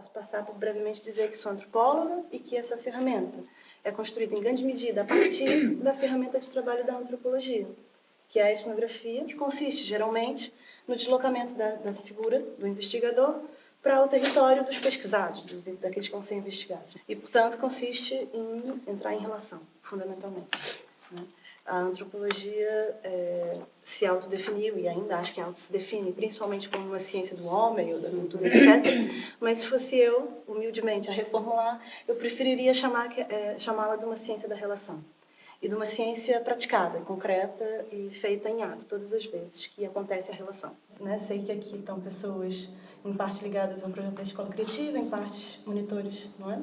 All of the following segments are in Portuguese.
Posso passar por brevemente dizer que sou antropóloga e que essa ferramenta é construída em grande medida a partir da ferramenta de trabalho da antropologia, que é a etnografia, que consiste geralmente no deslocamento dessa figura, do investigador, para o território dos pesquisados, daqueles que vão ser investigados. E, portanto, consiste em entrar em relação, fundamentalmente, né? A antropologia se autodefiniu, e ainda acho que se define, principalmente como uma ciência do homem ou da cultura, etc. Mas se fosse eu, humildemente, a reformular, eu preferiria chamá-la de uma ciência da relação. E de uma ciência praticada, concreta e feita em ato, todas as vezes que acontece a relação. Né? Sei que aqui estão pessoas, em parte ligadas ao projeto da Escola Criativa, em parte monitores, não é?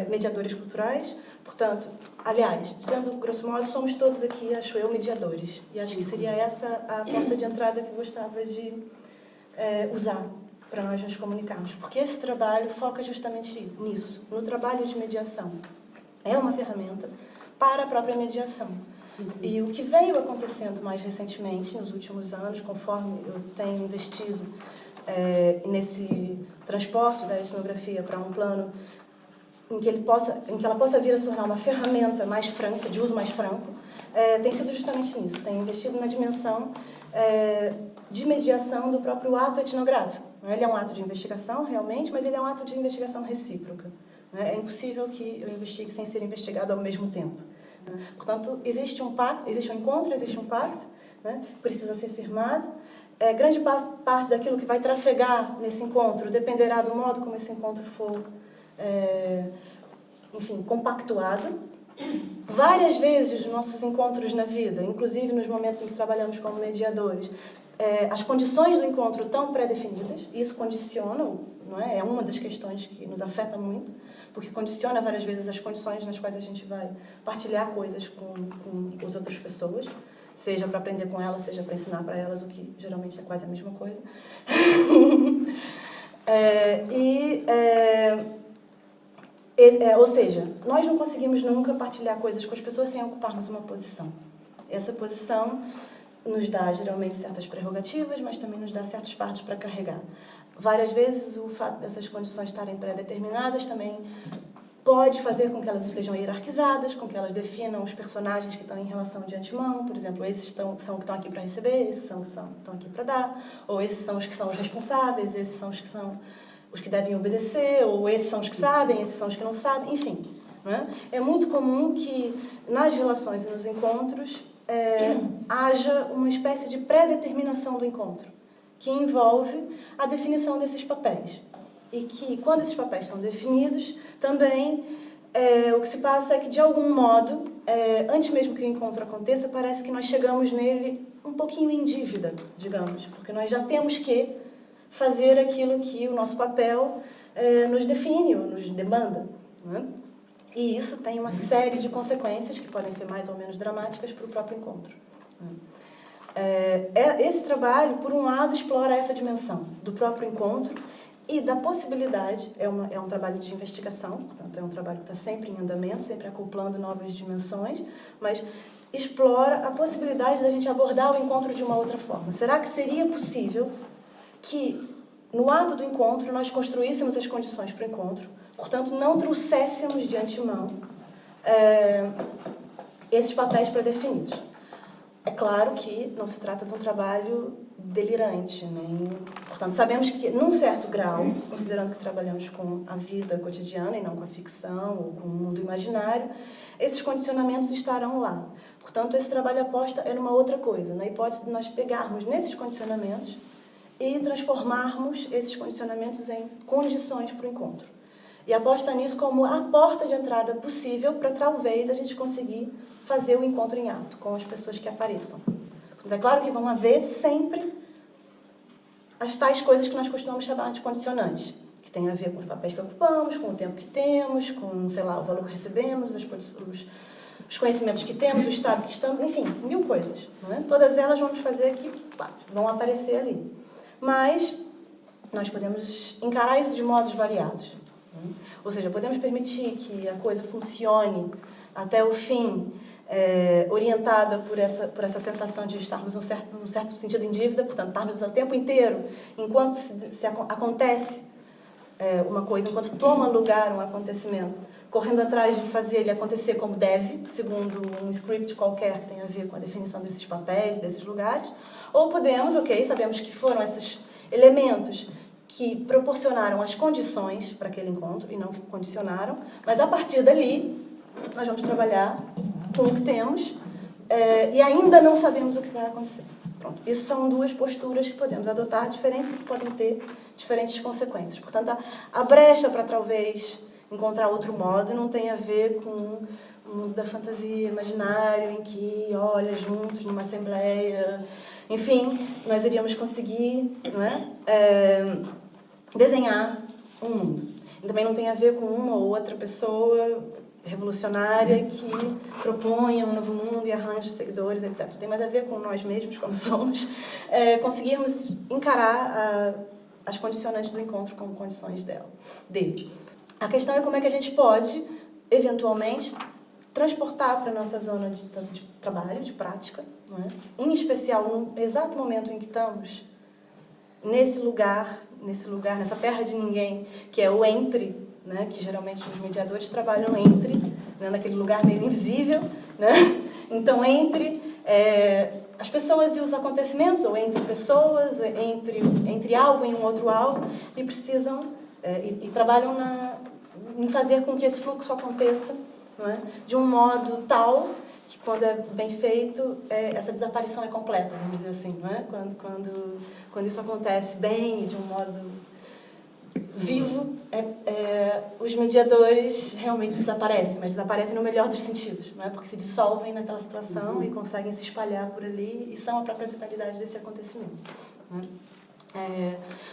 Mediadores culturais. Portanto, aliás, dizendo grosso modo, somos todos aqui, acho eu, mediadores. E acho que seria essa a porta de entrada que eu gostava de usar para nós nos comunicarmos. Porque esse trabalho foca justamente nisso, no trabalho de mediação. É uma ferramenta para a própria mediação. E o que veio acontecendo mais recentemente, nos últimos anos, conforme eu tenho investido nesse transporte da etnografia para um plano em que ela possa vir a se tornar uma ferramenta mais franca, de uso mais franco, tem sido justamente nisso. Tem investido na dimensão de mediação do próprio ato etnográfico. Ele é um ato de investigação, realmente, mas ele é um ato de investigação recíproca. É impossível que eu investigue sem ser investigado ao mesmo tempo. Portanto, existe um pacto, existe um encontro, existe um pacto, né? Precisa ser firmado. Grande parte daquilo que vai trafegar nesse encontro dependerá do modo como esse encontro for, enfim, compactuado. Várias vezes nos nossos encontros na vida, inclusive nos momentos em que trabalhamos como mediadores, as condições do encontro estão pré-definidas, e isso condiciona, não é? É uma das questões que nos afeta muito, porque condiciona várias vezes as condições nas quais a gente vai partilhar coisas com as outras pessoas, seja para aprender com elas, seja para ensinar para elas, o que geralmente é quase a mesma coisa. Ou seja, nós não conseguimos nunca partilhar coisas com as pessoas sem ocuparmos uma posição. Essa posição nos dá, geralmente, certas prerrogativas, mas também nos dá certos fardos para carregar. Várias vezes, o fato dessas condições estarem pré-determinadas também pode fazer com que elas estejam hierarquizadas, com que elas definam os personagens que estão em relação de antemão. Por exemplo, esses são os que estão aqui para receber, esses são os que estão aqui para dar, ou esses são os que são os responsáveis, esses são os que são os que devem obedecer, ou esses são os que sabem, esses são os que não sabem, enfim. Não é? É muito comum que nas relações e nos encontros haja uma espécie de pré-determinação do encontro, que envolve a definição desses papéis. E que, quando esses papéis são definidos, também o que se passa é que, de algum modo, antes mesmo que o encontro aconteça, parece que nós chegamos nele um pouquinho em dívida, digamos, porque nós já temos que fazer aquilo que o nosso papel nos define ou nos demanda. Não é? E isso tem uma série de consequências que podem ser mais ou menos dramáticas para o próprio encontro. Esse trabalho, por um lado, explora essa dimensão do próprio encontro e da possibilidade, é um trabalho de investigação, portanto, é um trabalho que está sempre em andamento, sempre acoplando novas dimensões, mas explora a possibilidade da gente abordar o encontro de uma outra forma. Será que seria possível que, no ato do encontro, nós construíssemos as condições para o encontro, portanto, não trouxéssemos de antemão esses papéis pré-definidos? É claro que não se trata de um trabalho delirante, portanto, sabemos que, num certo grau, considerando que trabalhamos com a vida cotidiana e não com a ficção ou com o mundo imaginário, esses condicionamentos estarão lá. Portanto, esse trabalho aposta numa outra coisa, na hipótese de nós pegarmos nesses condicionamentos e transformarmos esses condicionamentos em condições para o encontro. E aposta nisso como a porta de entrada possível para, talvez, a gente conseguir fazer o encontro em ato com as pessoas que apareçam. Mas é claro que vão haver sempre as tais coisas que nós costumamos chamar de condicionantes, que tem a ver com os papéis que ocupamos, com o tempo que temos, com, sei lá, o valor que recebemos, os conhecimentos que temos, o estado que estamos, enfim, mil coisas. Não é? Todas elas vão nos fazer que vão aparecer ali. Mas nós podemos encarar isso de modos variados. Ou seja, podemos permitir que a coisa funcione até o fim, orientada por essa sensação de estarmos, num certo sentido, em dívida, portanto, estarmos o tempo inteiro, enquanto acontece uma coisa, enquanto toma lugar um acontecimento, correndo atrás de fazer ele acontecer como deve, segundo um script qualquer que tenha a ver com a definição desses papéis, desses lugares, ou podemos, sabemos que foram esses elementos que proporcionaram as condições para aquele encontro e não que condicionaram, mas a partir dali nós vamos trabalhar com o que temos e ainda não sabemos o que vai acontecer. Pronto. Isso são duas posturas que podemos adotar, diferentes e que podem ter diferentes consequências. Portanto, a brecha para talvez encontrar outro modo não tem a ver com o mundo da fantasia imaginário, em que, olha, juntos, numa assembleia, enfim, nós iríamos conseguir, não é? Desenhar um mundo. E também não tem a ver com uma ou outra pessoa revolucionária que proponha um novo mundo e arranja seguidores, etc. Tem mais a ver com nós mesmos, como somos, conseguirmos encarar as condicionantes do encontro como condições dele. A questão é como é que a gente pode, eventualmente, transportar para a nossa zona de trabalho, de prática, não é? Em especial no exato momento em que estamos, nesse lugar, nessa terra de ninguém, que é o entre, né? Que geralmente os mediadores trabalham entre, né? Naquele lugar meio invisível, né? Então, entre as pessoas e os acontecimentos, ou entre pessoas, entre algo e um outro algo, e precisam, e trabalham em fazer com que esse fluxo aconteça, não é? De um modo tal que, quando é bem feito, essa desaparição é completa, vamos dizer assim, não é? Quando isso acontece bem e de um modo vivo, os mediadores realmente desaparecem, mas desaparecem no melhor dos sentidos, não é? Porque se dissolvem naquela situação e conseguem se espalhar por ali e são a própria vitalidade desse acontecimento, não é?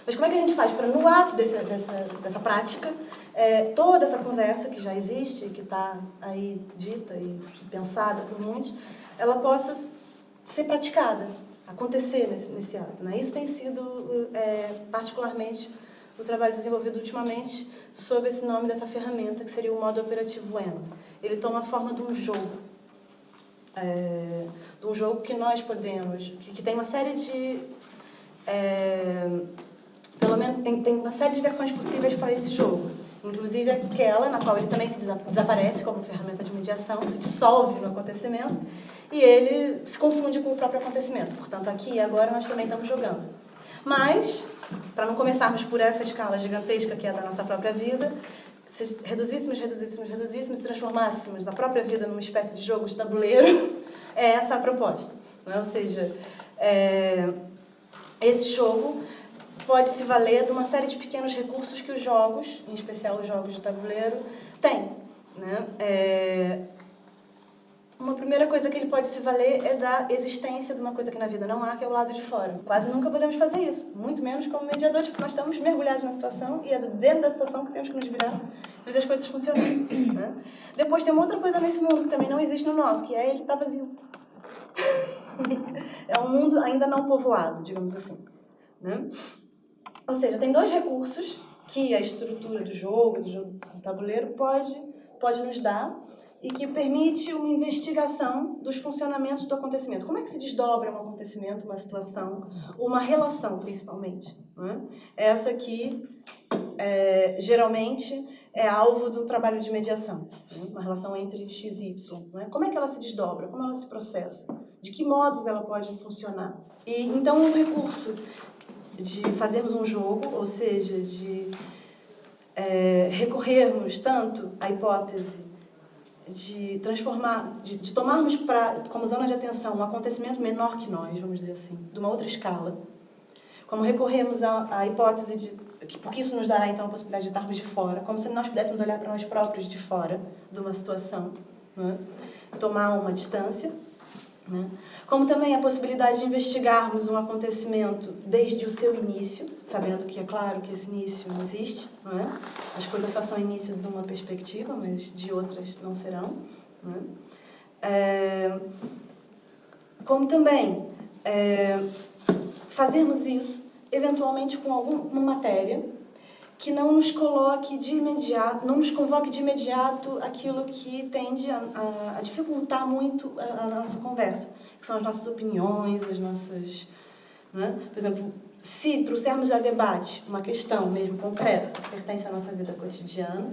Mas como é que a gente faz para, no ato dessa prática, toda essa conversa que já existe, que está aí dita e pensada por muitos, ela possa ser praticada, acontecer nesse ato, né? Isso tem sido particularmente o trabalho desenvolvido ultimamente sob esse nome dessa ferramenta, que seria o modo operativo END. Ele toma a forma de um jogo. De um jogo que nós podemos... que tem uma série de... pelo menos tem uma série de versões possíveis para esse jogo. Inclusive aquela na qual ele também se desaparece como ferramenta de mediação, se dissolve no acontecimento, e ele se confunde com o próprio acontecimento. Portanto, aqui e agora nós também estamos jogando. Mas, para não começarmos por essa escala gigantesca que é da nossa própria vida, se reduzíssemos, transformássemos a própria vida numa espécie de jogo de tabuleiro, é essa a proposta. Não é? Ou seja, esse jogo pode se valer de uma série de pequenos recursos que os jogos, em especial os jogos de tabuleiro, têm, né? Uma primeira coisa que ele pode se valer é da existência de uma coisa que na vida não há, que é o lado de fora. Quase nunca podemos fazer isso, muito menos como mediadores, porque nós estamos mergulhados na situação e é dentro da situação que temos que nos virar e fazer as coisas funcionarem, né? Depois tem uma outra coisa nesse mundo que também não existe no nosso, que é ele está vazio. É um mundo ainda não povoado, digamos assim, né? Ou seja, tem dois recursos que a estrutura do jogo do tabuleiro pode nos dar e que permite uma investigação dos funcionamentos do acontecimento. Como é que se desdobra um acontecimento, uma situação, uma relação, principalmente, né? Essa aqui, geralmente, é alvo do trabalho de mediação, né? Uma relação entre X e Y, né? Como é que ela se desdobra? Como ela se processa? De que modos ela pode funcionar? E, então, o recurso de fazermos um jogo, ou seja, de recorrermos tanto à hipótese de transformar, de tomarmos como zona de atenção um acontecimento menor que nós, vamos dizer assim, de uma outra escala, como recorremos à hipótese porque isso nos dará então a possibilidade de estarmos de fora, como se nós pudéssemos olhar para nós próprios de fora de uma situação, né? Tomar uma distância, né? Como também a possibilidade de investigarmos um acontecimento desde o seu início, sabendo que é claro que esse início não existe, não é? As coisas só são início de uma perspectiva, mas de outras não serão, não é? Como também fazermos isso eventualmente com alguma matéria que não nos coloque de imediato, não nos convoque de imediato aquilo que tende a dificultar muito a nossa conversa, que são as nossas opiniões, as nossas né? Por exemplo, se trouxermos a debate uma questão mesmo concreta, que pertence à nossa vida cotidiana,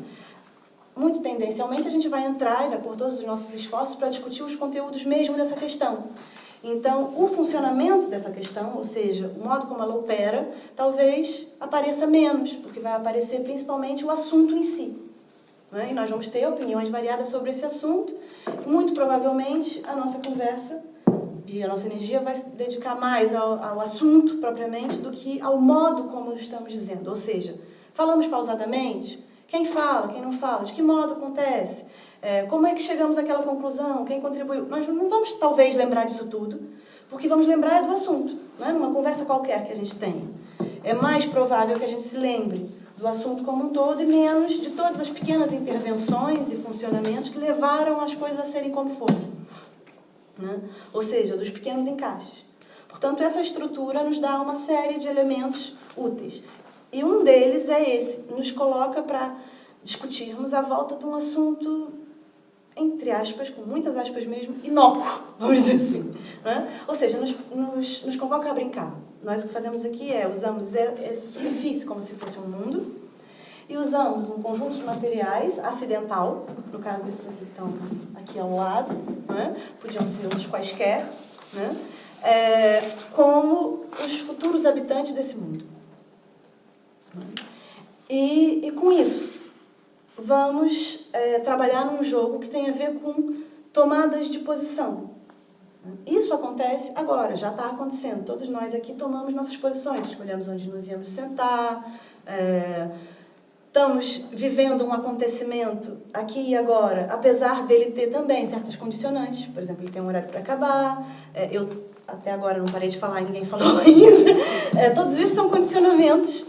muito tendencialmente a gente vai entrar e vai pôr todos os nossos esforços para discutir os conteúdos mesmo dessa questão. Então, o funcionamento dessa questão, ou seja, o modo como ela opera, talvez apareça menos, porque vai aparecer principalmente o assunto em si. Né? E nós vamos ter opiniões variadas sobre esse assunto. Muito provavelmente, a nossa conversa e a nossa energia vai se dedicar mais ao assunto propriamente do que ao modo como estamos dizendo. Ou seja, falamos pausadamente? Quem fala, quem não fala? De que modo acontece? Como é que chegamos àquela conclusão? Quem contribuiu? Nós não vamos, talvez, lembrar disso tudo, porque vamos lembrar do assunto, né? Numa conversa qualquer que a gente tenha. É mais provável que a gente se lembre do assunto como um todo e menos de todas as pequenas intervenções e funcionamentos que levaram as coisas a serem como foram. Né? Ou seja, dos pequenos encaixes. Portanto, essa estrutura nos dá uma série de elementos úteis. E um deles é esse, nos coloca para discutirmos a volta de um assunto, entre aspas, com muitas aspas mesmo, inócuo, vamos dizer assim. Né? Ou seja, nos convoca a brincar. Nós o que fazemos aqui usamos essa superfície como se fosse um mundo e usamos um conjunto de materiais acidental, no caso esses que estão aqui ao lado, né? Podiam ser outros quaisquer, né? Como os futuros habitantes desse mundo. E com isso, vamos trabalhar num jogo que tem a ver com tomadas de posição. Isso acontece agora, já está acontecendo. Todos nós aqui tomamos nossas posições, escolhemos onde nos íamos sentar, estamos vivendo um acontecimento aqui e agora, apesar dele ter também certas condicionantes. Por exemplo, ele tem um horário para acabar, eu até agora não parei de falar, ninguém falou ainda. Todos isso são condicionamentos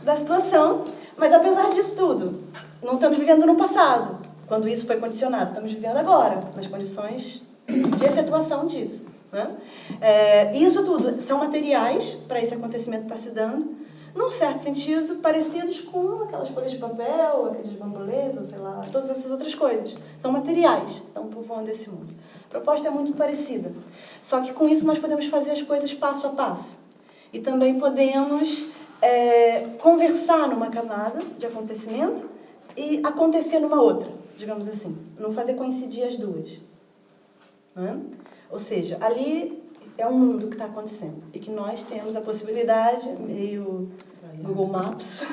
da situação, mas apesar disso tudo, não estamos vivendo no passado, quando isso foi condicionado, estamos vivendo agora, nas condições de efetuação disso. Né? Isso tudo são materiais para esse acontecimento que está se dando, num certo sentido, parecidos com aquelas folhas de papel, aqueles bambolês, ou sei lá, todas essas outras coisas. São materiais que estão povoando esse mundo. A proposta é muito parecida. Só que com isso nós podemos fazer as coisas passo a passo. E também podemos conversar numa camada de acontecimento e acontecer numa outra, digamos assim. Não fazer coincidir as duas. Né? Ou seja, ali é um mundo que está acontecendo e que nós temos a possibilidade, meio Google Maps,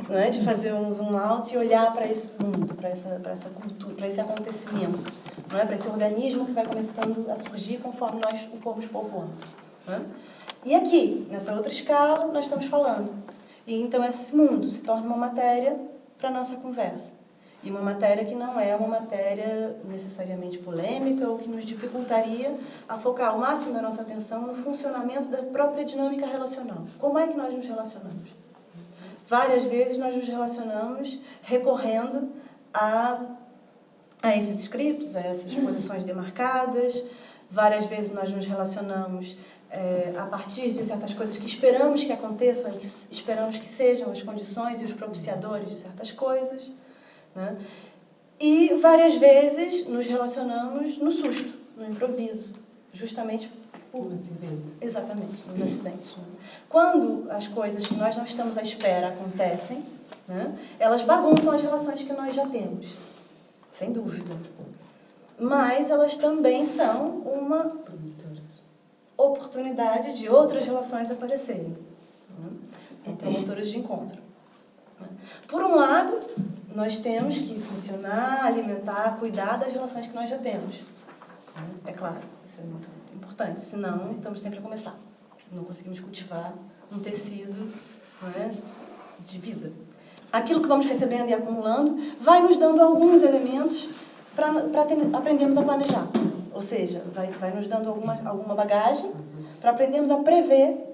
né, de fazer um zoom out e olhar para esse mundo, para essa cultura, para esse acontecimento, né, para esse organismo que vai começando a surgir conforme nós o formos povoando. Né? E aqui, nessa outra escala, nós estamos falando. E então esse mundo se torna uma matéria para a nossa conversa. E uma matéria que não é uma matéria necessariamente polêmica ou que nos dificultaria a focar o máximo da nossa atenção no funcionamento da própria dinâmica relacional. Como é que nós nos relacionamos? Várias vezes nós nos relacionamos recorrendo a esses scripts, a essas posições demarcadas. Várias vezes nós nos relacionamos a partir de certas coisas que esperamos que aconteçam, que esperamos que sejam as condições e os propiciadores de certas coisas. Né? E várias vezes nos relacionamos no susto, no improviso, justamente por... Um acidente. Exatamente, nos acidentes. Né? Quando as coisas que nós não estamos à espera acontecem, né, elas bagunçam as relações que nós já temos, sem dúvida. Mas elas também são uma oportunidade de outras relações aparecerem. Né? São promotoras de encontro. Né? Por um lado, nós temos que funcionar, alimentar, cuidar das relações que nós já temos. É claro, isso é muito importante, senão estamos sempre a começar. Não conseguimos cultivar um tecido, não é, de vida. Aquilo que vamos recebendo e acumulando vai nos dando alguns elementos para aprendermos a planejar. Ou seja, vai nos dando alguma bagagem para aprendermos a prever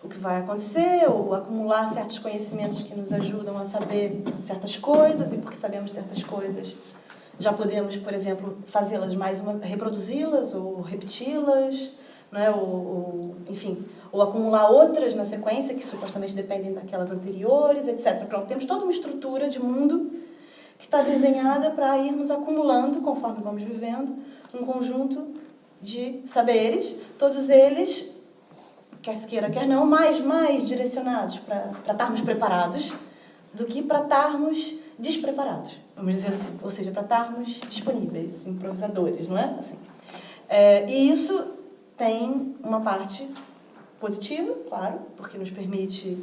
o que vai acontecer ou acumular certos conhecimentos que nos ajudam a saber certas coisas, e porque sabemos certas coisas já podemos, por exemplo, fazê-las reproduzi-las ou repeti-las, né? Enfim, ou acumular outras na sequência que supostamente dependem daquelas anteriores, etc. Pronto, temos toda uma estrutura de mundo que está desenhada para irmos acumulando, conforme vamos vivendo, um conjunto de saberes, todos eles quer se queira, quer não, mais direcionados para estarmos preparados do que para estarmos despreparados, vamos dizer assim. Ou seja, para estarmos disponíveis, improvisadores, não é? Assim. E isso tem uma parte positiva, claro, porque nos permite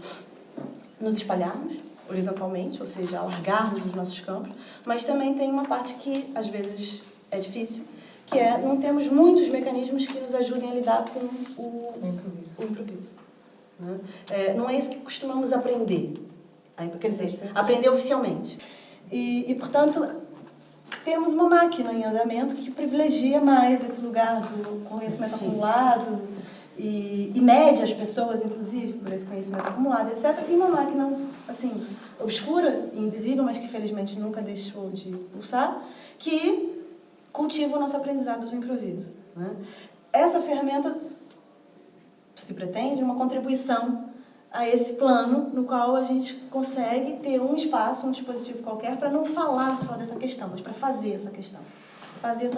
nos espalharmos horizontalmente, ou seja, alargarmos os nossos campos, mas também tem uma parte que, às vezes, é difícil, que não temos muitos mecanismos que nos ajudem a lidar com o improviso. Né? Não é isso que costumamos aprender, quer dizer, aprender oficialmente. E, portanto, temos uma máquina em andamento que privilegia mais esse lugar do conhecimento acumulado e mede as pessoas, inclusive, por esse conhecimento acumulado, etc. E uma máquina, assim, obscura e invisível, mas que, felizmente, nunca deixou de pulsar, que cultiva o nosso aprendizado do improviso. Né? Essa ferramenta se pretende uma contribuição a esse plano no qual a gente consegue ter um espaço, um dispositivo qualquer, para não falar só dessa questão, mas para fazer essa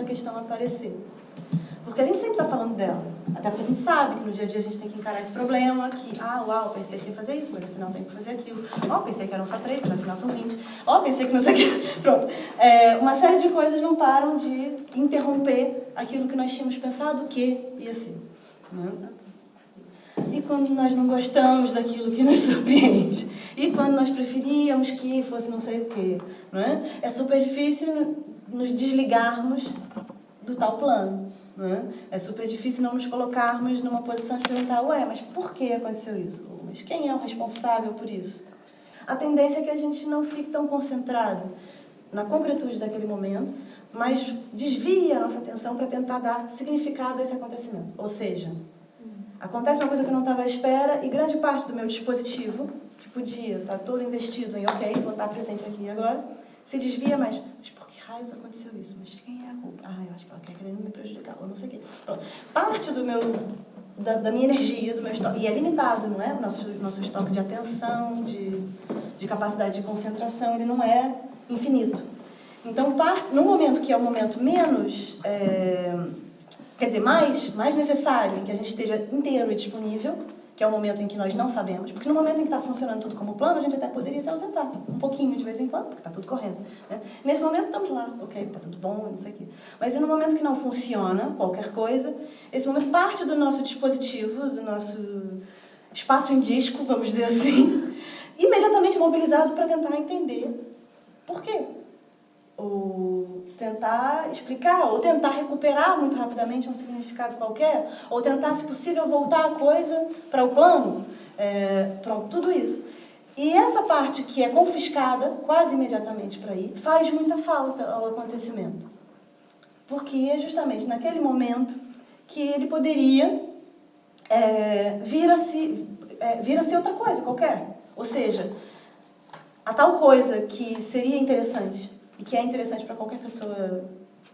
questão aparecer. Porque a gente sempre está falando dela, até porque a gente sabe que no dia a dia a gente tem que encarar esse problema, que, pensei que ia fazer isso, mas afinal tem que fazer aquilo. Pensei que eram só 3, mas afinal são 20. Pensei que não sei o que. Pronto. Uma série de coisas não param de interromper aquilo que nós tínhamos pensado que ia ser. Né? E quando nós não gostamos daquilo que nos surpreende? E quando nós preferíamos que fosse não sei o quê? Não é? É super difícil nos desligarmos do tal plano. Não é? É super difícil não nos colocarmos numa posição de perguntar, mas por que aconteceu isso? Mas quem é o responsável por isso? A tendência é que a gente não fique tão concentrado na concretude daquele momento, mas desvia a nossa atenção para tentar dar significado a esse acontecimento. Ou seja, acontece uma coisa que eu não estava à espera e grande parte do meu dispositivo, que podia estar todo investido em vou estar presente aqui agora, se desvia mais. Mas por que raios aconteceu isso? Mas quem é a culpa? Eu acho que ela quer querendo me prejudicar, ou não sei o quê. Pronto. Parte da minha energia, do meu estoque, e é limitado, não é? Nosso estoque de atenção, de capacidade de concentração, ele não é infinito. Então, no momento que é o momento menos... Quer dizer, mais necessário em que a gente esteja inteiro e disponível, que é o momento em que nós não sabemos, porque no momento em que está funcionando tudo como plano, a gente até poderia se ausentar um pouquinho de vez em quando, porque está tudo correndo. Né? Nesse momento estamos lá, está tudo bom, não sei o quê. Mas e no momento que não funciona qualquer coisa, esse momento parte do nosso dispositivo, do nosso espaço em disco, vamos dizer assim, imediatamente mobilizado para tentar entender por quê. Ou tentar explicar, ou tentar recuperar muito rapidamente um significado qualquer, ou tentar, se possível, voltar a coisa para o plano. Pronto, tudo isso. E essa parte que é confiscada, quase imediatamente para aí, faz muita falta ao acontecimento. Porque é justamente naquele momento que ele poderia vir a ser outra coisa qualquer. Ou seja, a tal coisa que seria interessante, e que é interessante para qualquer pessoa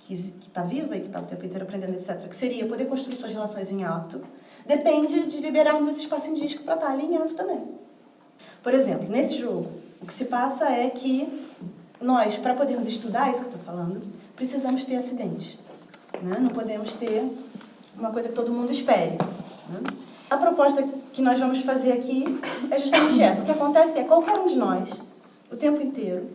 que está viva e que está o tempo inteiro aprendendo, etc., que seria poder construir suas relações em ato, depende de liberarmos esse espaço em disco para estar ali em ato também. Por exemplo, nesse jogo, o que se passa é que nós, para podermos estudar isso que eu estou falando, precisamos ter acidente. Né? Não podemos ter uma coisa que todo mundo espere. Né? A proposta que nós vamos fazer aqui é justamente essa. O que acontece é que qualquer um de nós, o tempo inteiro,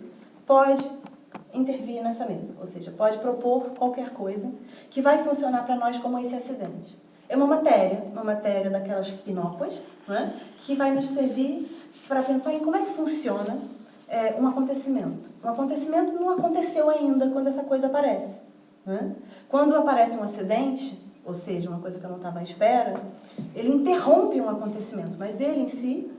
pode intervir nessa mesa. Ou seja, pode propor qualquer coisa que vai funcionar para nós como esse acidente. É uma matéria daquelas inócuas, né, que vai nos servir para pensar em como é que funciona um acontecimento. Um acontecimento não aconteceu ainda quando essa coisa aparece. Né? Quando aparece um acidente, ou seja, uma coisa que eu não estava à espera, ele interrompe um acontecimento, mas ele em si,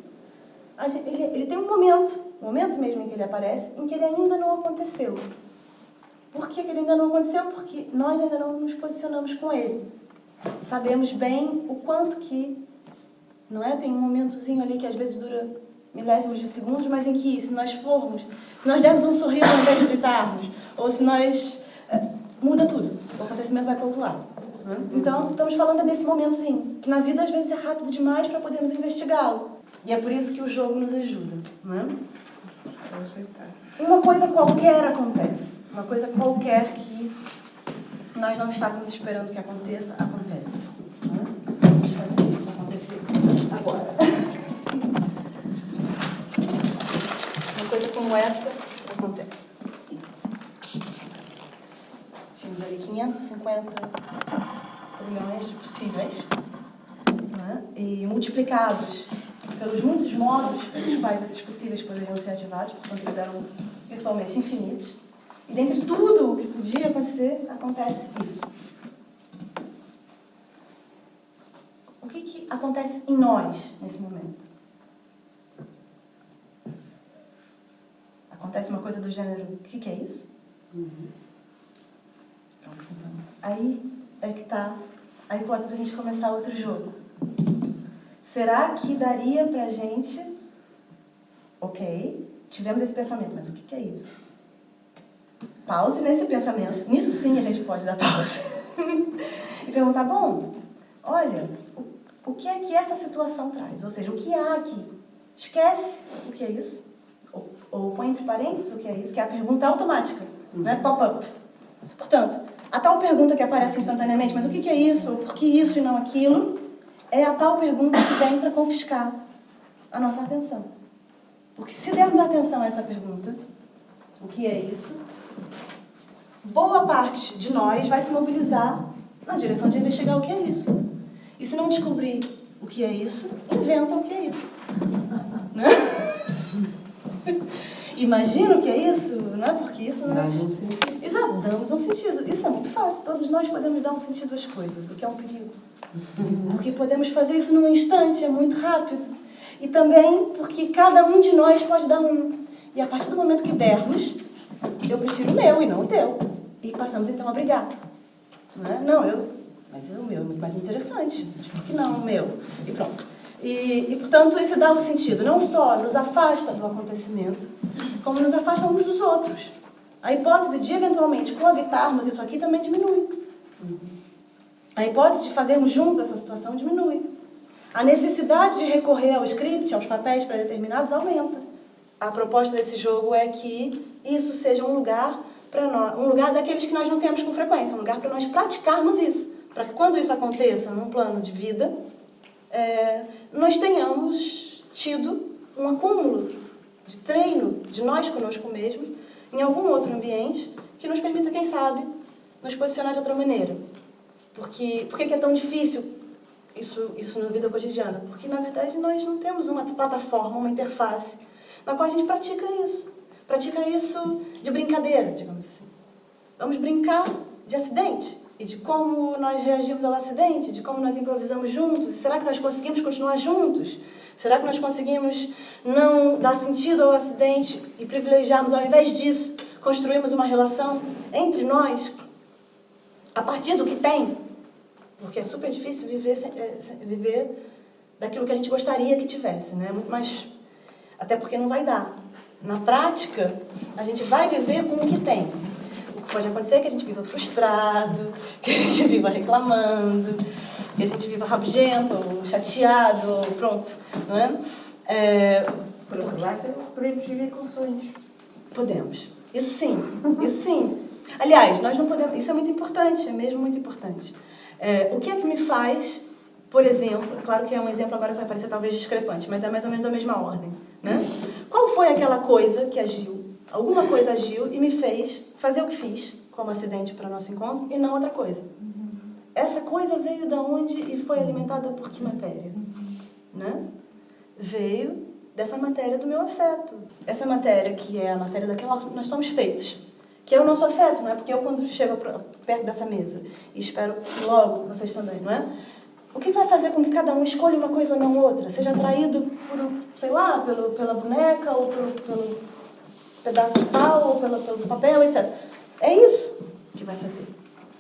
ele tem um momento mesmo em que ele aparece, em que ele ainda não aconteceu. Por que ele ainda não aconteceu? Porque nós ainda não nos posicionamos com ele. Sabemos bem o quanto que, não é? Tem um momentozinho ali que às vezes dura milésimos de segundos, mas em que se nós dermos um sorriso ao invés de gritarmos, ou se nós... muda tudo. O acontecimento vai para o outro lado. Então, estamos falando desse momentozinho, que na vida às vezes é rápido demais para podermos investigá-lo. E é por isso que o jogo nos ajuda. Não é? Uma coisa qualquer acontece. Uma coisa qualquer que nós não estávamos esperando que aconteça, acontece. Não é? Vamos fazer isso acontecer. como essa acontece. Temos ali 550 trilhões de possíveis, né? E multiplicados pelos muitos modos pelos quais esses possíveis poderiam ser ativados, portanto eles eram virtualmente infinitos. E dentre tudo o que podia acontecer, acontece isso. O que acontece em nós nesse momento? Acontece uma coisa do gênero, o que é isso? Aí é que está a hipótese de a gente começar outro jogo. Será que daria pra gente... Ok, tivemos esse pensamento, mas o que é isso? Pause nesse pensamento. Nisso sim a gente pode dar pausa. E perguntar, bom, olha, o que é que essa situação traz? Ou seja, o que há aqui? Esquece o que é isso. Ou põe entre parênteses o que é isso, que é a pergunta automática, né? Pop-up. Portanto, a tal pergunta que aparece instantaneamente, mas o que é isso? Ou por que isso e não aquilo? É a tal pergunta que vem para confiscar a nossa atenção. Porque se dermos atenção a essa pergunta, o que é isso? Boa parte de nós vai se mobilizar na direção de investigar o que é isso. E se não descobrir o que é isso, inventa o que é isso. Né? Imagina o que é isso, não é? Porque isso não é... Damos um sentido. Exato, damos um sentido. Isso é muito fácil. Todos nós podemos dar um sentido às coisas, o que é um perigo. Porque podemos fazer isso num instante, é muito rápido. E também porque cada um de nós pode dar um. E a partir do momento que dermos, eu prefiro o meu e não o teu. E passamos então a brigar. Não é? Não, mas o meu é muito mais interessante. Mas por que não o meu? E pronto. E, portanto, esse dá o sentido. Não só nos afasta do acontecimento, como nos afasta uns dos outros. A hipótese de, eventualmente, coabitarmos isso aqui também diminui. A hipótese de fazermos juntos essa situação diminui. A necessidade de recorrer ao script, aos papéis pré-determinados, aumenta. A proposta desse jogo é que isso seja um lugar para nós, um lugar daqueles que nós não temos com frequência, um lugar para nós praticarmos isso, para que quando isso aconteça num plano de vida, nós tenhamos tido um acúmulo de treino de nós conosco mesmos em algum outro ambiente que nos permita, quem sabe, nos posicionar de outra maneira. Por que é tão difícil isso na vida cotidiana? Porque, na verdade, nós não temos uma plataforma, uma interface na qual a gente pratica isso. Pratica isso de brincadeira, digamos assim. Vamos brincar de acidente e de como nós reagimos ao acidente, de como nós improvisamos juntos. E será que nós conseguimos continuar juntos? Será que nós conseguimos não dar sentido ao acidente e privilegiarmos, ao invés disso, construirmos uma relação entre nós a partir do que tem? Porque é super difícil viver daquilo que a gente gostaria que tivesse, né? Muito mais... Até porque não vai dar. Na prática, a gente vai viver com o que tem. O que pode acontecer é que a gente viva frustrado, que a gente viva reclamando, que a gente viva rabugento, ou chateado, ou pronto. Não é? Por outro lado, podemos viver com sonhos. Podemos. Isso sim. Isso sim. Aliás, nós não podemos... Isso é muito importante, é mesmo muito importante. O que é que me faz, por exemplo... Claro que é um exemplo agora que vai parecer talvez discrepante, mas é mais ou menos da mesma ordem. Né? Qual foi aquela coisa que agiu? Alguma coisa agiu e me fez fazer o que fiz, como acidente para o nosso encontro, e não outra coisa. Essa coisa veio de onde e foi alimentada por que matéria? Né? Veio dessa matéria do meu afeto. Essa matéria que é a matéria daquela que nós somos feitos. Que é o nosso afeto, não é? Porque eu, quando chego perto dessa mesa, e espero que logo vocês também, não é? O que vai fazer com que cada um escolha uma coisa ou não outra? Seja atraído por, sei lá, pela boneca, ou pelo pedaço de pau, ou pelo papel, etc. É isso que vai fazer.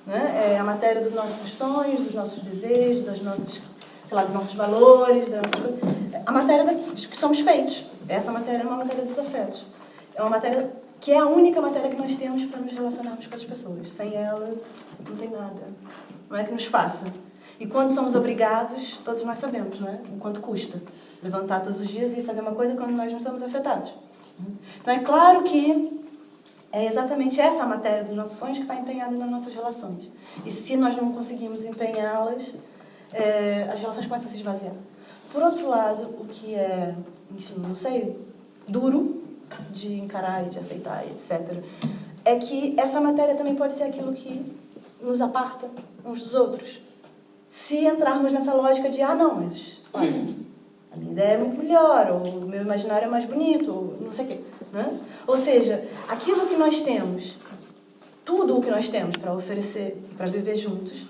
Né? É a matéria dos nossos sonhos, dos nossos desejos, das nossas, sei lá, dos nossos valores, das nossas coisas. A matéria de que somos feitos. Essa matéria é uma matéria dos afetos. É uma matéria que é a única matéria que nós temos para nos relacionarmos com as pessoas. Sem ela, não tem nada. Não é que nos faça. E quando somos obrigados, todos nós sabemos, não é? O quanto custa levantar todos os dias e fazer uma coisa quando nós não estamos afetados. Então é claro que é exatamente essa matéria dos nossos sonhos que está empenhada nas nossas relações. E se nós não conseguimos empenhá-las, as relações começam a se esvaziar. Por outro lado, o que é, enfim, não sei, duro, de encarar e de aceitar, etc., é que essa matéria também pode ser aquilo que nos aparta uns dos outros. Se entrarmos nessa lógica de, não, mas, olha, a minha ideia é muito melhor, ou o meu imaginário é mais bonito, ou não sei o quê. Né? Ou seja, aquilo que nós temos, tudo o que nós temos para oferecer, para viver juntos,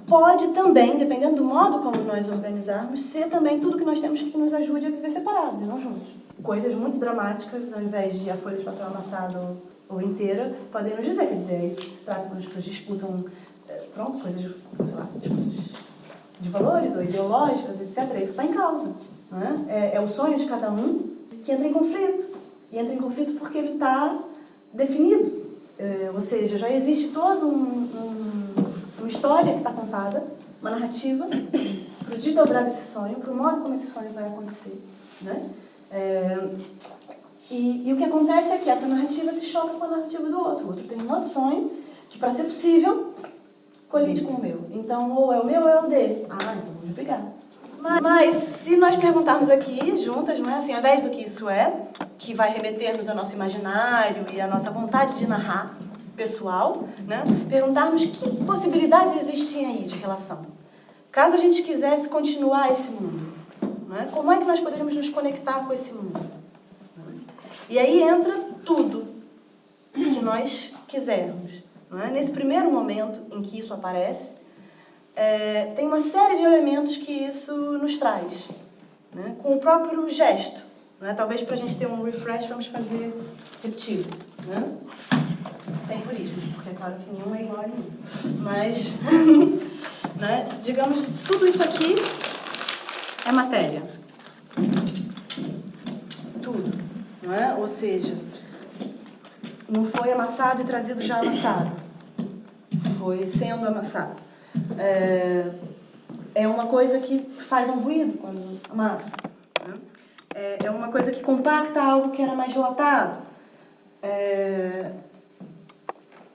pode também, dependendo do modo como nós organizarmos, ser também tudo que nós temos que nos ajude a viver separados e não juntos. Coisas muito dramáticas, ao invés de a folha de papel amassada ou inteira, podem nos dizer, quer dizer, é isso que se trata quando as pessoas disputam, coisas, sei lá, disputas de valores ou ideológicas, etc. É isso que está em causa. Não é? É o sonho de cada um que entra em conflito. E entra em conflito porque ele está definido. Ou seja, já existe toda uma história que está contada, uma narrativa, para o desdobrar desse sonho, para o modo como esse sonho vai acontecer. Né? E o que acontece é que essa narrativa se choca com a narrativa do outro. O outro tem um outro sonho que, para ser possível, colide com o meu. Então, ou é o meu ou é o dele. Então vamos brigar. Mas se nós perguntarmos aqui, juntas, não é assim, ao invés do que isso é, que vai remeter-nos ao nosso imaginário e à nossa vontade de narrar pessoal, né? Perguntarmos que possibilidades existem aí de relação. Caso a gente quisesse continuar esse mundo, né? Como é que nós poderíamos nos conectar com esse mundo? E aí entra tudo que nós quisermos. Não é? Nesse primeiro momento em que isso aparece, tem uma série de elementos que isso nos traz. Né? Com o próprio gesto. Né? Talvez para a gente ter um refresh, vamos fazer repetido. Né? Sem purismos, porque é claro que nenhum é igual a nenhum. Mas, né? Digamos, tudo isso aqui é matéria. Tudo. Não é? Ou seja, não foi amassado e trazido já amassado. Foi sendo amassado. É uma coisa que faz um ruído quando amassa. Né? É uma coisa que compacta algo que era mais dilatado.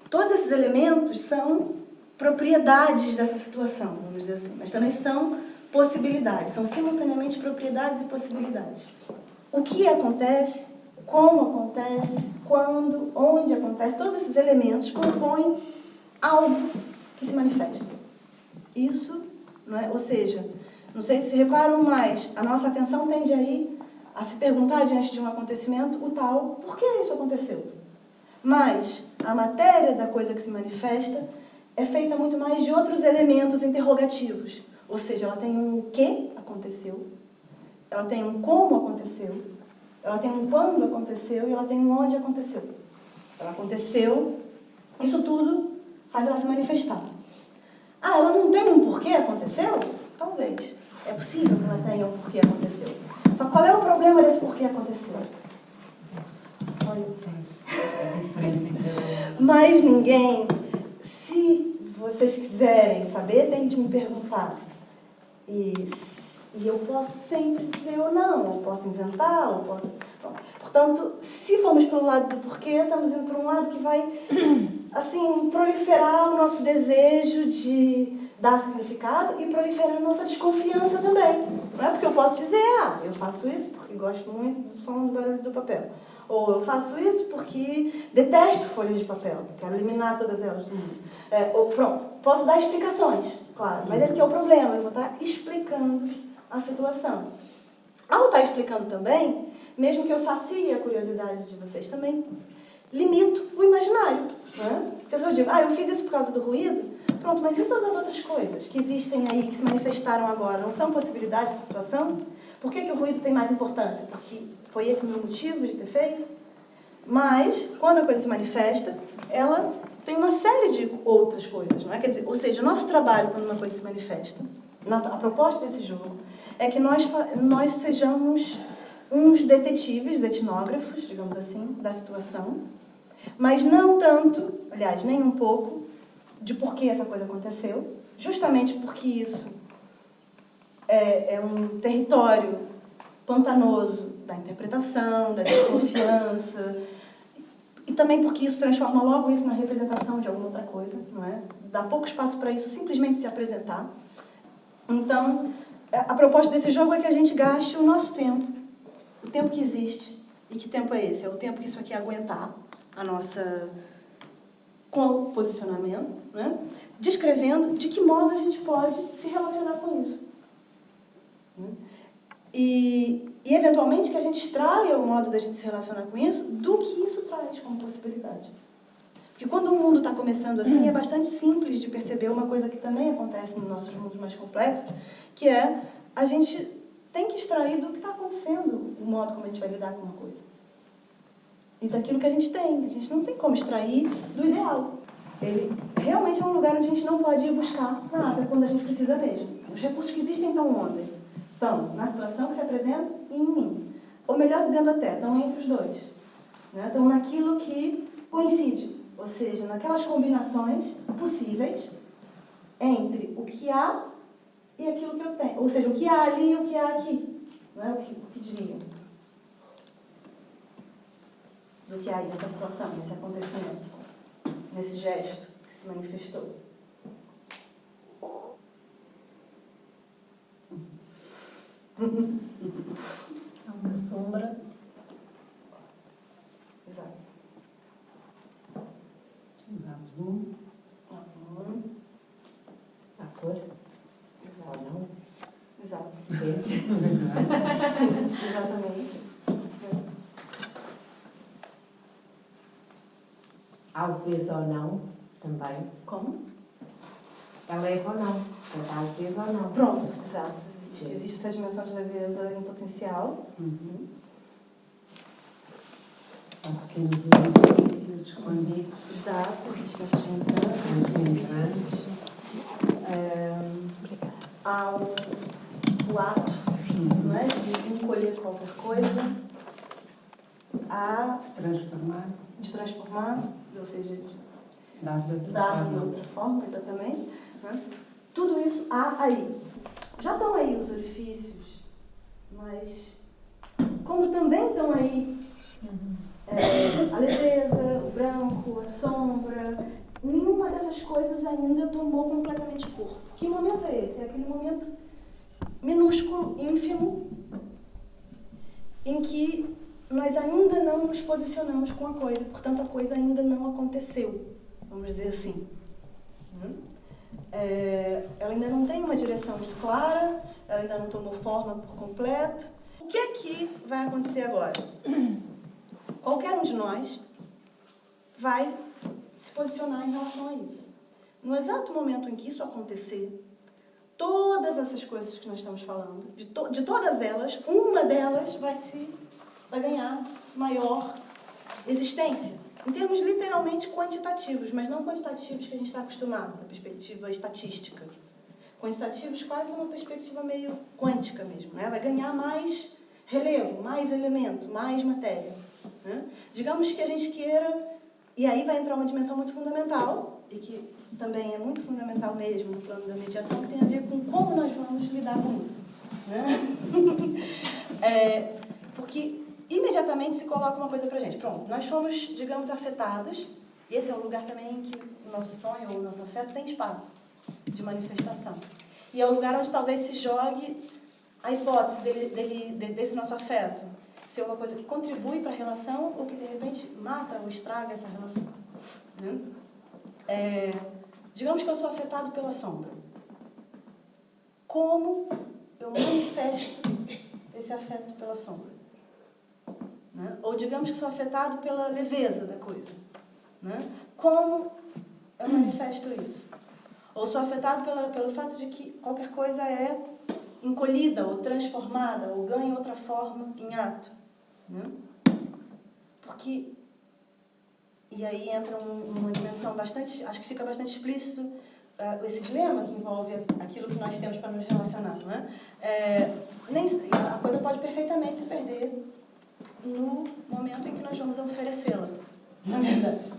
Todos esses elementos são propriedades dessa situação, vamos dizer assim, mas também são possibilidades, são simultaneamente propriedades e possibilidades. O que acontece, como acontece, quando, onde acontece, todos esses elementos compõem algo que se manifesta. Isso, não é? Ou seja, não sei se reparam, mas a nossa atenção tende a ir a se perguntar diante de um acontecimento o tal, por que isso aconteceu? Mas a matéria da coisa que se manifesta é feita muito mais de outros elementos interrogativos. Ou seja, ela tem um que aconteceu, ela tem um como aconteceu, ela tem um quando aconteceu e ela tem um onde aconteceu. Ela aconteceu, isso tudo faz ela se manifestar. Ela não tem um porquê aconteceu? Talvez. É possível que ela tenha um porquê aconteceu. Só qual é o problema desse porquê aconteceu? Só eu sei. É diferente. Mas ninguém, se vocês quiserem saber, tem de me perguntar. E eu posso sempre dizer ou não, ou posso inventar, ou posso... Bom, portanto, se formos pelo lado do porquê, estamos indo para um lado que vai, assim, proliferar o nosso desejo de dar significado e proliferar a nossa desconfiança também. Não é porque eu posso dizer, eu faço isso porque gosto muito do som do barulho do papel. Ou eu faço isso porque detesto folhas de papel, quero eliminar todas elas do mundo. Ou pronto, posso dar explicações, claro, mas esse que é o problema, eu vou estar explicando a situação. Ao estar explicando também, mesmo que eu sacie a curiosidade de vocês também, limito o imaginário. Né? Porque se eu digo, eu fiz isso por causa do ruído, pronto, mas e todas as outras coisas que existem aí, que se manifestaram agora, não são possibilidades dessa situação? Por que o ruído tem mais importância? Porque foi esse o meu motivo de ter feito? Mas, quando a coisa se manifesta, ela tem uma série de outras coisas, não é? Quer dizer, ou seja, o nosso trabalho, quando uma coisa se manifesta, a proposta desse jogo é que nós sejamos uns detetives, etnógrafos, digamos assim, da situação, mas não tanto, aliás, nem um pouco, de por que essa coisa aconteceu, justamente porque isso é um território pantanoso da interpretação, da desconfiança, e também porque isso transforma logo isso na representação de alguma outra coisa, não é? Dá pouco espaço para isso simplesmente se apresentar. Então, a proposta desse jogo é que a gente gaste o nosso tempo, o tempo que existe. E que tempo é esse? É o tempo que isso aqui aguentar a nossa posicionamento, né? Descrevendo de que modo a gente pode se relacionar com isso. E eventualmente, que a gente extraia o modo da gente se relacionar com isso do que isso traz como possibilidade. Porque quando o mundo está começando assim, é bastante simples de perceber uma coisa que também acontece nos nossos mundos mais complexos, que é a gente tem que extrair do que está acontecendo o modo como a gente vai lidar com uma coisa. E daquilo que a gente tem. A gente não tem como extrair do ideal. Ele realmente é um lugar onde a gente não pode ir buscar nada quando a gente precisa mesmo. Os recursos que existem estão onde? Estão na situação que se apresenta e em mim. Ou melhor dizendo até, estão entre os dois. Né? Estão naquilo que coincide. Ou seja, naquelas combinações possíveis entre o que há e aquilo que eu tenho. Ou seja, o que há ali e o que há aqui. Não é o que diriam? Do que há aí nessa situação, nesse acontecimento, nesse gesto que se manifestou. Há uma sombra. Exato. Dá luz. Dá cor. Exato. Ou não. Exato. Verde. Sim, exatamente. Talvez ou não, também. Como? É leve ou não. Talvez ou não. Pronto, exato. Existe essa dimensão de leveza em potencial. Há pequenos edifícios escondidos. Exato, que está se juntando. Há o ato, não é? De encolher qualquer coisa. Há de transformar, ou seja, de dar de outra forma, exatamente. Né? Tudo isso há aí. Já estão aí os orifícios, mas como também estão aí a leveza, o branco, a sombra, nenhuma dessas coisas ainda tomou completamente corpo. Que momento é esse? É aquele momento minúsculo, ínfimo, em que nós ainda não nos posicionamos com a coisa, portanto a coisa ainda não aconteceu, vamos dizer assim. Ela ainda não tem uma direção muito clara, ela ainda não tomou forma por completo. O que é que vai acontecer agora? Qualquer um de nós vai se posicionar em relação a isso. No exato momento em que isso acontecer, todas essas coisas que nós estamos falando, de todas elas, uma delas vai ganhar maior existência. Em termos literalmente quantitativos, mas não quantitativos que a gente está acostumado, da perspectiva estatística. Quantitativos quase numa perspectiva meio quântica mesmo, né? Vai ganhar mais relevo, mais elemento, mais matéria. Né? Digamos que a gente queira, e aí vai entrar uma dimensão muito fundamental, e que também é muito fundamental mesmo no plano da mediação, que tem a ver com como nós vamos lidar com isso. Né? Porque imediatamente se coloca uma coisa pra gente. Pronto, nós fomos, digamos, afetados, e esse é um lugar também em que o nosso sonho ou o nosso afeto tem espaço de manifestação. E é o lugar onde talvez se jogue a hipótese desse nosso afeto ser uma coisa que contribui para a relação ou que, de repente, mata ou estraga essa relação. Né? Digamos que eu sou afetado pela sombra. Como eu manifesto esse afeto pela sombra? Né? Ou digamos que sou afetado pela leveza da coisa. Né? Como eu manifesto isso? Ou sou afetado pelo fato de que qualquer coisa é encolhida ou transformada ou ganha outra forma em ato. Né? Porque, e aí entra uma dimensão bastante, acho que fica bastante explícito esse dilema que envolve aquilo que nós temos para nos relacionar. Não é? A coisa pode perfeitamente se perder no momento em que nós vamos oferecê-la, na verdade.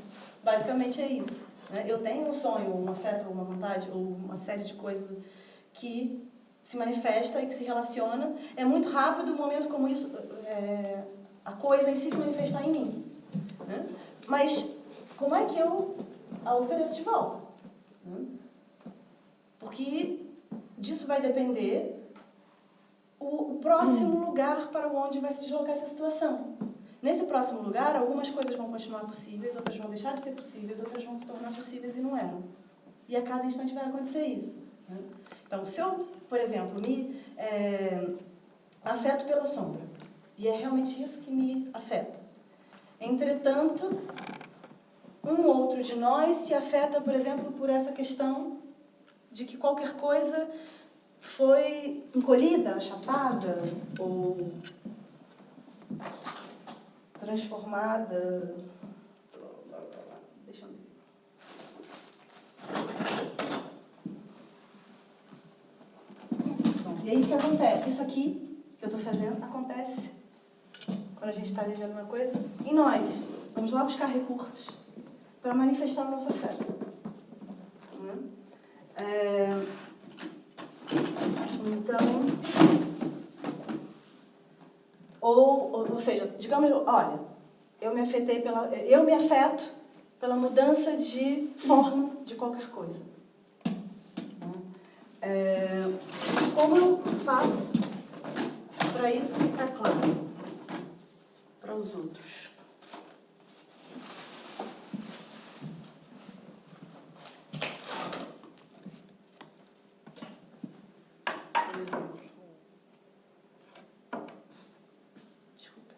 Basicamente é isso. Né? Eu tenho um sonho, um afeto, uma vontade, ou uma série de coisas que se manifesta e que se relaciona. É muito rápido o momento como isso, a coisa em si se manifestar em mim. Né? Mas como é que eu a ofereço de volta? Né? Porque disso vai depender o próximo lugar para onde vai se deslocar essa situação. Nesse próximo lugar, algumas coisas vão continuar possíveis, outras vão deixar de ser possíveis, outras vão se tornar possíveis e não eram. E a cada instante vai acontecer isso. Né? Então, se eu, por exemplo, me afeto pela sombra, e é realmente isso que me afeta. Entretanto, um outro de nós se afeta, por exemplo, por essa questão de que qualquer coisa foi encolhida, achatada, ou transformada. Deixa eu ver. Bom, e é isso que acontece. Isso aqui que eu estou fazendo acontece quando a gente está vivendo uma coisa em nós. Vamos lá buscar recursos para manifestar o nosso afeto. Então, ou seja, digamos, olha, eu me afeto pela mudança de forma de qualquer coisa. Como eu faço para isso ficar claro para os outros? Por exemplo. Desculpa.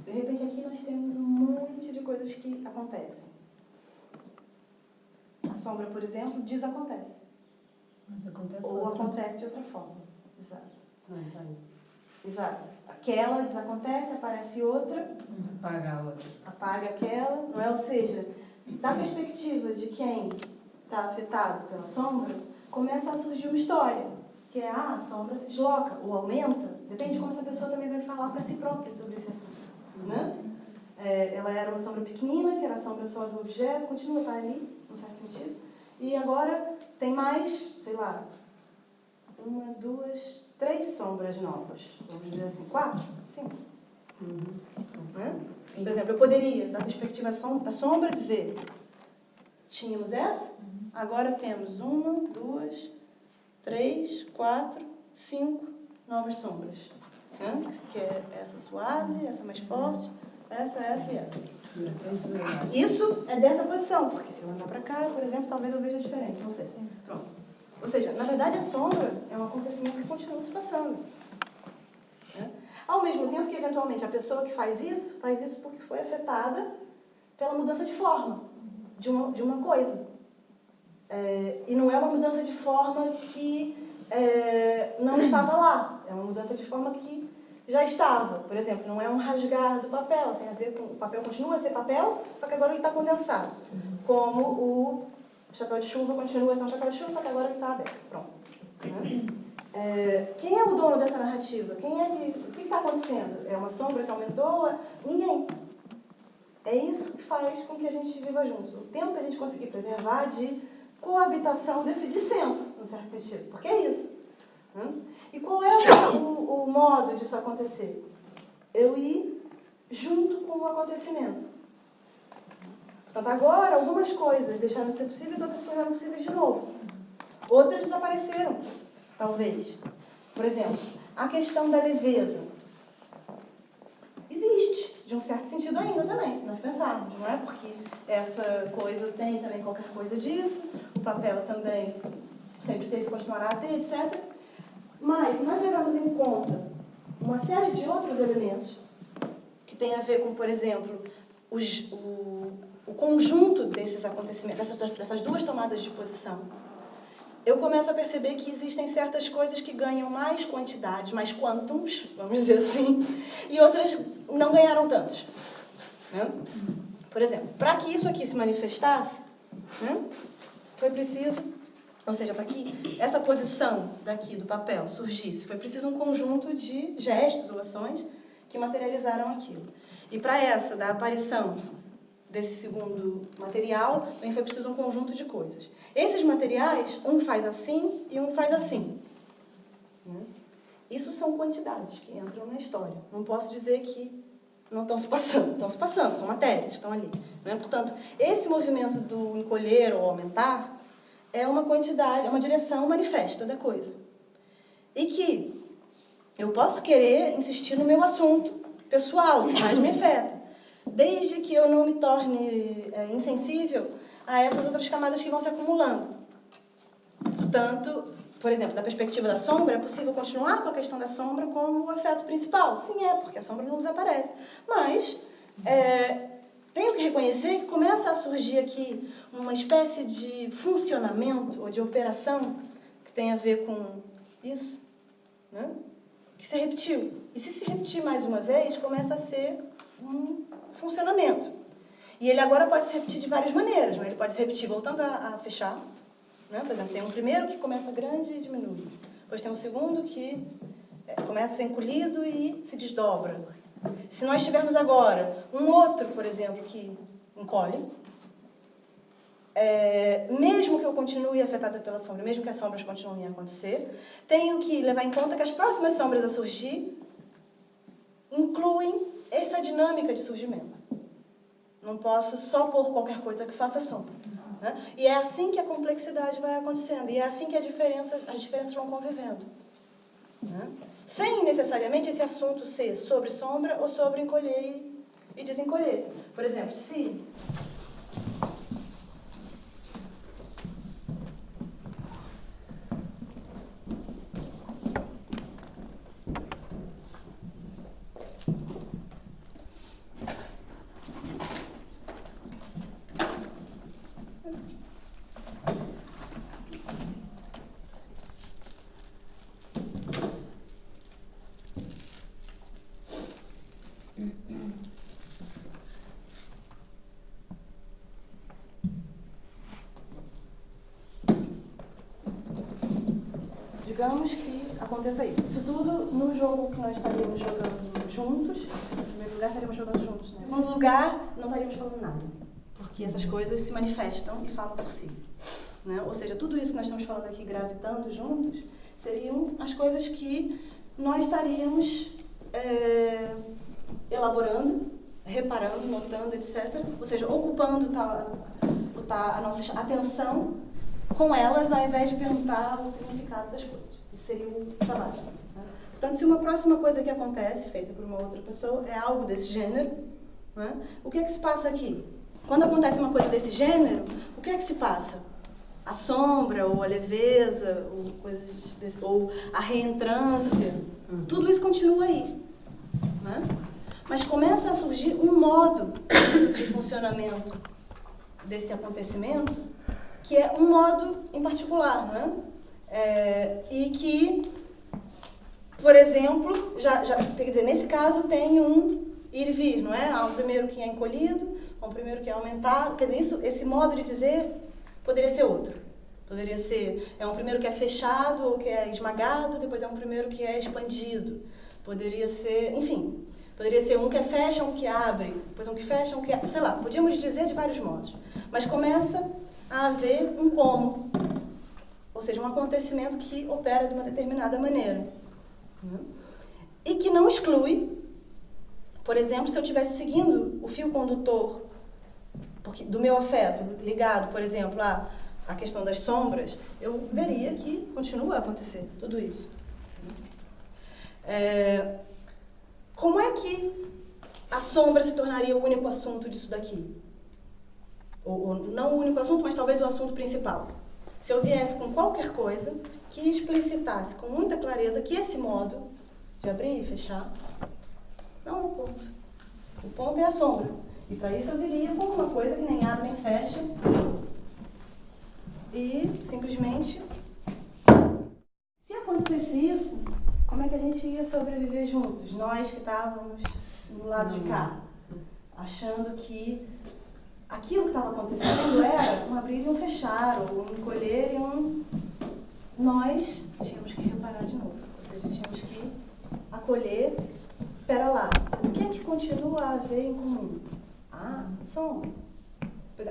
De repente aqui nós temos um monte de coisas que acontecem. A sombra, por exemplo, desacontece. Mas acontece Ou outra. acontece de outra forma. Exato. Tá aí. Exato. Aquela desacontece, aparece outra, Apaga a outra. apaga aquela, não é? Ou seja, da perspectiva de quem está afetado pela sombra, começa a surgir uma história, que é a sombra se desloca ou aumenta, depende de como essa pessoa também vai falar para si própria sobre esse assunto. Né? Ela era uma sombra pequena, que era a sombra só do objeto, continua a estar ali, num certo sentido, e agora tem mais, sei lá, 1, 2, 3 sombras novas. Vamos dizer assim, 4, 5. Né? Por exemplo, eu poderia, da perspectiva da sombra, dizer: tínhamos essa, agora temos 1, 2, 3, 4, 5 novas sombras. Né? Que é essa suave, essa mais forte, essa e essa. Isso é dessa posição, porque se eu andar para cá, por exemplo, talvez eu veja diferente. Não sei. Pronto. Ou seja, na verdade, a sombra é um acontecimento que continua se passando. Né? Ao mesmo tempo que, eventualmente, a pessoa que faz isso porque foi afetada pela mudança de forma de uma coisa. E não é uma mudança de forma que não estava lá. É uma mudança de forma que já estava. Por exemplo, não é um rasgar do papel. Tem a ver com o papel continua a ser papel, só que agora ele está condensado. Como o chapéu de chuva continua a ser um chapéu de chuva, só que agora ele está aberto. Pronto. Quem é o dono dessa narrativa? O que está acontecendo? É uma sombra que aumentou? Ninguém. É isso que faz com que a gente viva juntos. O tempo que a gente conseguir preservar de coabitação desse dissenso, no certo sentido. Porque é isso. E qual é o modo disso acontecer? Eu ir junto com o acontecimento. Portanto, agora, algumas coisas deixaram de ser possíveis, outras se tornaram possíveis de novo. Outras desapareceram, talvez. Por exemplo, a questão da leveza. Existe, de um certo sentido ainda também, se nós pensarmos, não é? Porque essa coisa tem também qualquer coisa disso, o papel também sempre teve, continuará a ter, etc. Mas, se nós levarmos em conta uma série de outros elementos que tem a ver com, por exemplo, o conjunto desses acontecimentos, dessas duas tomadas de posição, eu começo a perceber que existem certas coisas que ganham mais quantidades, mais quantums, vamos dizer assim, e outras não ganharam tantos. Né? Por exemplo, para que isso aqui se manifestasse, né, foi preciso, ou seja, para que essa posição daqui do papel surgisse, foi preciso um conjunto de gestos ou ações que materializaram aquilo. E para essa, da aparição desse segundo material, também foi preciso um conjunto de coisas. Esses materiais, um faz assim e um faz assim. Isso são quantidades que entram na história. Não posso dizer que não estão se passando, são matérias, estão ali. Portanto, esse movimento do encolher ou aumentar é uma quantidade, é uma direção manifesta da coisa. E que eu posso querer insistir no meu assunto pessoal, que mais me afeta, desde que eu não me torne insensível a essas outras camadas que vão se acumulando. Portanto, por exemplo, da perspectiva da sombra, é possível continuar com a questão da sombra como o afeto principal. Sim, é, porque a sombra não desaparece. Mas tenho que reconhecer que começa a surgir aqui uma espécie de funcionamento ou de operação que tem a ver com isso, né? Que se repetiu. E se repetir mais uma vez, começa a ser um funcionamento. E ele agora pode se repetir de várias maneiras. Né? Ele pode se repetir voltando a fechar. Né? Por exemplo, tem um primeiro que começa grande e diminui. Depois tem um segundo que começa encolhido e se desdobra. Se nós tivermos agora um outro, por exemplo, que encolhe, mesmo que eu continue afetada pela sombra, mesmo que as sombras continuem a acontecer, tenho que levar em conta que as próximas sombras a surgir incluem essa dinâmica de surgimento. Não posso só pôr qualquer coisa que faça sombra. Né? E é assim que a complexidade vai acontecendo. E é assim que as diferenças vão convivendo. Né? Sem necessariamente esse assunto ser sobre sombra ou sobre encolher e desencolher. Por exemplo, se... Digamos que aconteça isso. Isso tudo no jogo que nós estaríamos jogando juntos. Em primeiro lugar, estaríamos jogando juntos. Né? Em segundo lugar, não estaríamos falando nada. Porque essas coisas se manifestam e falam por si. Né? Ou seja, tudo isso que nós estamos falando aqui, gravitando juntos, seriam as coisas que nós estaríamos elaborando, reparando, notando, etc. Ou seja, ocupando a nossa atenção com elas, ao invés de perguntar o significado das coisas. Isso seria o trabalho. Né? Portanto, se uma próxima coisa que acontece, feita por uma outra pessoa, é algo desse gênero, né? O que é que se passa aqui? Quando acontece uma coisa desse gênero, o que é que se passa? A sombra, ou a leveza, ou a reentrância, tudo isso continua aí. Né? Mas começa a surgir um modo de funcionamento desse acontecimento, que é um modo em particular, né? E que, por exemplo, quer dizer, nesse caso tem um ir e vir, não é? Há um primeiro que é encolhido, há um primeiro que é aumentado, quer dizer, esse modo de dizer poderia ser outro. Poderia ser, um primeiro que é fechado ou que é esmagado, depois é um primeiro que é expandido. Poderia ser, enfim, poderia ser um que fecha, um que abre, depois um que fecha, um que abre, sei lá, podíamos dizer de vários modos. Mas começa a haver um como, ou seja, um acontecimento que opera de uma determinada maneira. E que não exclui, por exemplo, se eu estivesse seguindo o fio condutor do meu afeto, ligado, por exemplo, à questão das sombras, eu veria que continua a acontecer tudo isso. Como é que a sombra se tornaria o único assunto disso daqui? Ou não o único assunto, mas talvez o assunto principal. Se eu viesse com qualquer coisa que explicitasse com muita clareza que esse modo de abrir e fechar não é o ponto. O ponto é a sombra. E para isso eu viria com uma coisa que nem abre nem fecha. E simplesmente, se acontecesse isso, como é que a gente ia sobreviver juntos? Nós que estávamos do lado de cá, achando que aquilo que estava acontecendo era um abrir e um fechar, ou um encolher e um... Nós tínhamos que reparar de novo, ou seja, tínhamos que acolher. Espera lá, o que é que continua a haver em comum? Sombra.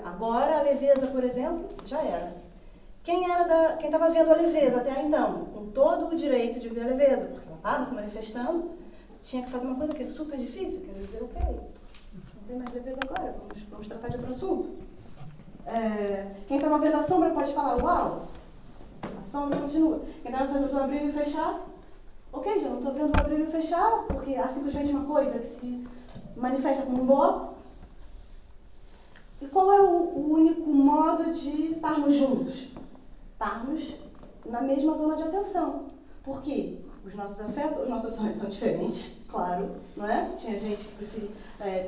Agora a leveza, por exemplo, já era. Quem estava vendo a leveza até então, com todo o direito de ver a leveza, porque ela estava se manifestando, tinha que fazer uma coisa que é super difícil, quer dizer, ok, não tem mais leveza agora, vamos tratar de outro assunto. Quem estava vendo a sombra pode falar, uau, a sombra continua. Quem estava vendo o abrir e fechar, ok, já não estou vendo o abrir e fechar, porque há simplesmente uma coisa que se manifesta como um bloco. E qual é o único modo de estarmos juntos? Estarmos na mesma zona de atenção. Por quê? Os nossos afetos, os nossos sonhos são diferentes, claro, não é? Tinha gente que preferia,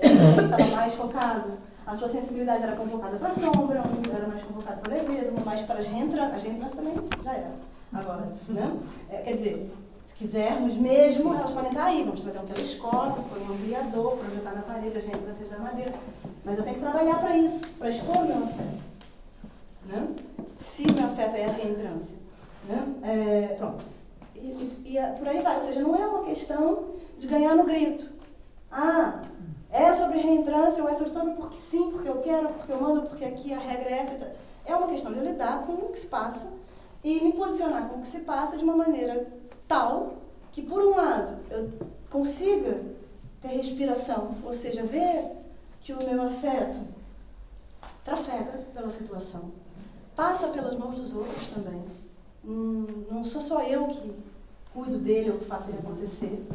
tinha gente que estava mais focado, a sua sensibilidade era convocada para a sombra, um era mais convocado para a leveza, um mais para as reentrâncias também já era, agora, né? Quer dizer, se quisermos mesmo, elas podem estar aí, vamos trazer um telescópio, pôr um ampliador, projetar na parede as reentrâncias da madeira, mas eu tenho que trabalhar para isso, para expor o meu afeto, né? Se o meu afeto é a reentrância, né? Pronto. E por aí vai, ou seja, não é uma questão de ganhar no grito. Ah, é sobre reentrância ou é sobre porque sim, porque eu quero, porque eu mando, porque aqui a regra é essa, etc. É uma questão de eu lidar com o que se passa e me posicionar com o que se passa de uma maneira tal que, por um lado, eu consiga ter respiração, ou seja, ver que o meu afeto trafega pela situação, passa pelas mãos dos outros também. Não sou só eu que cuido dele ou que faço ele acontecer.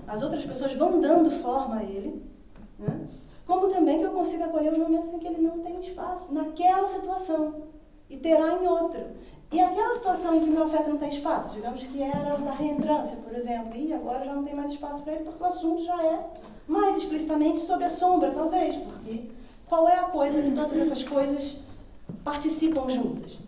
As outras pessoas vão dando forma a ele, né? Como também que eu consiga acolher os momentos em que ele não tem espaço, naquela situação, e terá em outra. E aquela situação em que o meu afeto não tem espaço, digamos que era da reentrância, por exemplo, e agora já não tem mais espaço para ele porque o assunto já é mais explicitamente sobre a sombra, talvez, porque qual é a coisa que todas essas coisas participam juntas?